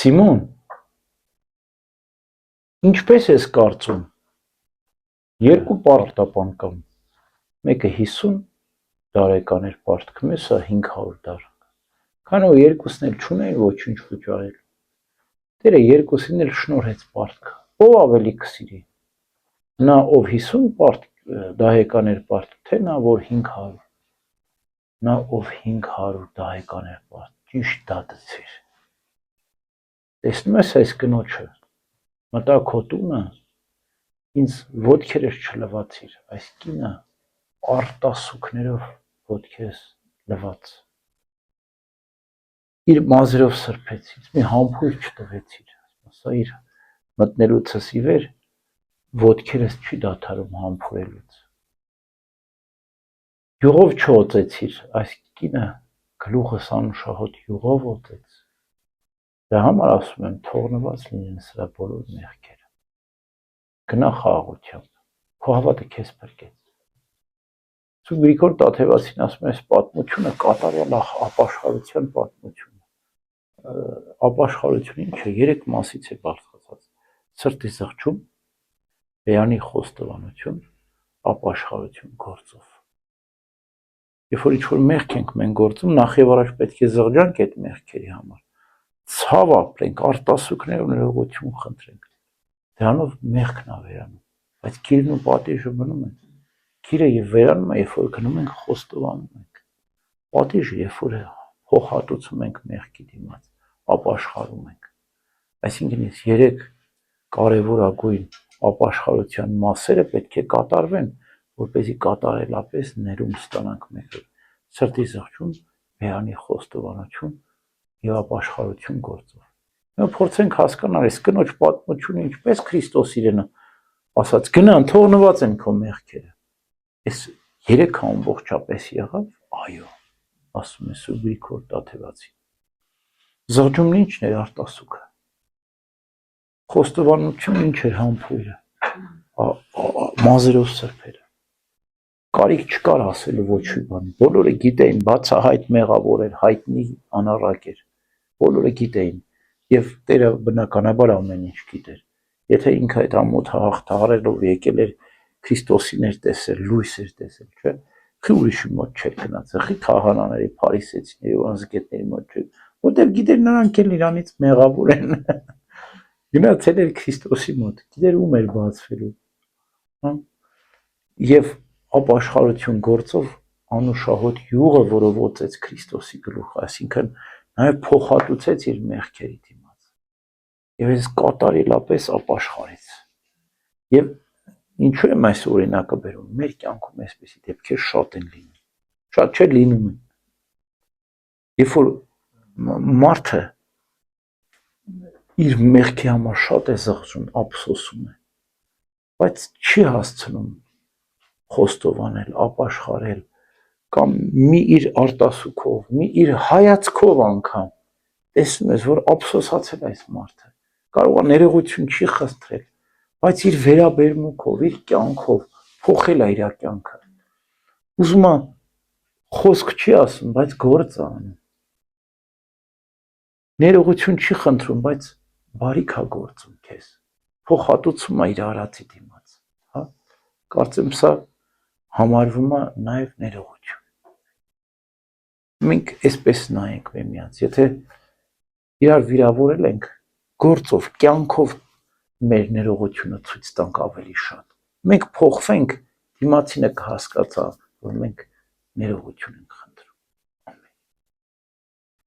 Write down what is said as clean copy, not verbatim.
Սիմոն, ինչպես ես կարծում, երկու պարտապան կան, մեկը 50 տարեկան էր պարտքը, մյուսը 500 տարեկան, քանի որ երկուսն էլ չունեն ոչինչ վճարել, Տերը երկուսին էլ շնորհեց պարտքը, ով ավելի կսիրի, նա ով 50 դահեկան էր պարտքը, թե նա որ 500, նա ով 500 դահեկան էր պարտքը, ճիշտ դատեցիր, տեսնում ես այս կնոջը, մտա քո տունը, ինձ ոտքերս չլվացիր, այս կինը արտասուքներով ոտքերս լված, իր մազերով սրբեցիր, մի համբույր չտվեցիր, սա իր մտնելուցս ի վեր ոտքերս չի դադարում համբուրելուց, յուղով չօծեցիր, այս կինը գլուխս անուշահոտ յուղով օծեց, դրա համար ասում եմ թողնված լինեն սրա բոլոր մեղքերը, գնա խաղաղությամբ, քո հավատը քեզ փրկեց, Սուրբ Գրիգոր Տաթևացին ասում է, այս պատմությունը կատարյալ ապաշխարության պատմություն ապաշխարությունը ինչ է, 3 մասից է բաղկացած, սրտի զղջում, բեանի խոստովանություն, ապաշխարություն գործով, երբ որ ինչ-որ մեղք ենք մենք գործում, նախ եւ առաջ պետք է զղջանք այդ մեղքերի համար, ցավ ապրենք, արտասուքներով ներողություն խնդրենք, դրանով մեղքն է վերանում, բայց գիրն ու պատիժը մնում են, գիրը եւ վերանում է, երբ որ գնում ենք խոստովանում ենք, պատիժը երբ որ փոխհատուցում ենք մեղքի դիմաց, ապաշխարում ենք, այսինքն այս 3 կարևորագույն ապաշխարության մասերը պետք է կատարվեն, որպեսզի կատարելապես ներում ստանանք մեր սրտի զղջում, բեանի խոստովանություն եւ ապաշխարություն գործով։ Մենք փորձենք հասկանալ այս կնոջ պատմությունը ինչպես Քրիստոս իրենը ասաց գնան թողնված են քո մեղքերը։ Այս 3 ամբողջապես եղավ, այո, ասում է Սուրբ Գրիգոր Տաթևացին։ Զղջումն ինչն էր արտասուքը։ Խոստովանությունը ինչ էր համբույրը, մազերով սրբերը։ Կարիք չկար ասելու ոչ մի բան, բոլորը գիտեին, բացահայտ մեղավոր էր, հայտնի անառակ էր, բոլորը գիտեին, եւ Տերը բնականաբար ամեն ինչ գիտեր, եթե ինքը այդ ամոթը հաղթահարելով եկել էր Քրիստոսին էր տեսել, լույս էր տեսել, չէ՞, խի ուրիշի մոտ չէր գնացել, խի քահանաների, փարիսեցիների, անզգետների մոտ չէր, որտեղ գիտեր նրանք էլ իրանից մեղավոր են, գնացել էր Քրիստոսի մոտ, գիտեր ում էր բացվելու, եւ ապաշխարություն գործով անուշահոտ յուղը, որով օծեց Քրիստոսի գլուխը, այսինքն նաեւ փոխհատուցեց իր մեղքերի դիմաց, եւ այս կատարելապես ապաշխարեց, եւ ինչու եմ այս օրինակը բերում, մեր կյանքում այսպեսի դեպքեր շատ են լինում, շատ չէ լինում են, երբ որ մարդը իր մեղքի համար շատ է զղջում, ափսոսում է, բայց չի հասցնում խոստովանել, ապաշխարել, կամ մի իր արտասուքով, մի իր հայացքով անգամ, տեսնում ես, որ ափսոսացել այս մարդը, կարող է ներողություն չի խնդրել, բայց իր վերաբերմունքով, իր կյանքով փոխել է իր կյանքը, ուզում է խոսք չի ասում, բայց գործ է անում, ներողություն չի խնդրում, բայց բարիք է գործում քեզ, փոխհատուցում է իր արածի դիմաց, հա, կարծեմ սա համարվում է նաև ներողություն։ Մենք այսպես նայենք միմյանց, եթե իրար վիրավորել ենք, գործով, կյանքով մեր ներողությունը ցույց տանք ավելի շատ։ Մենք փոխվենք, դիմացինը կհասկացա, որ մենք ներողություն ենք խնդրում։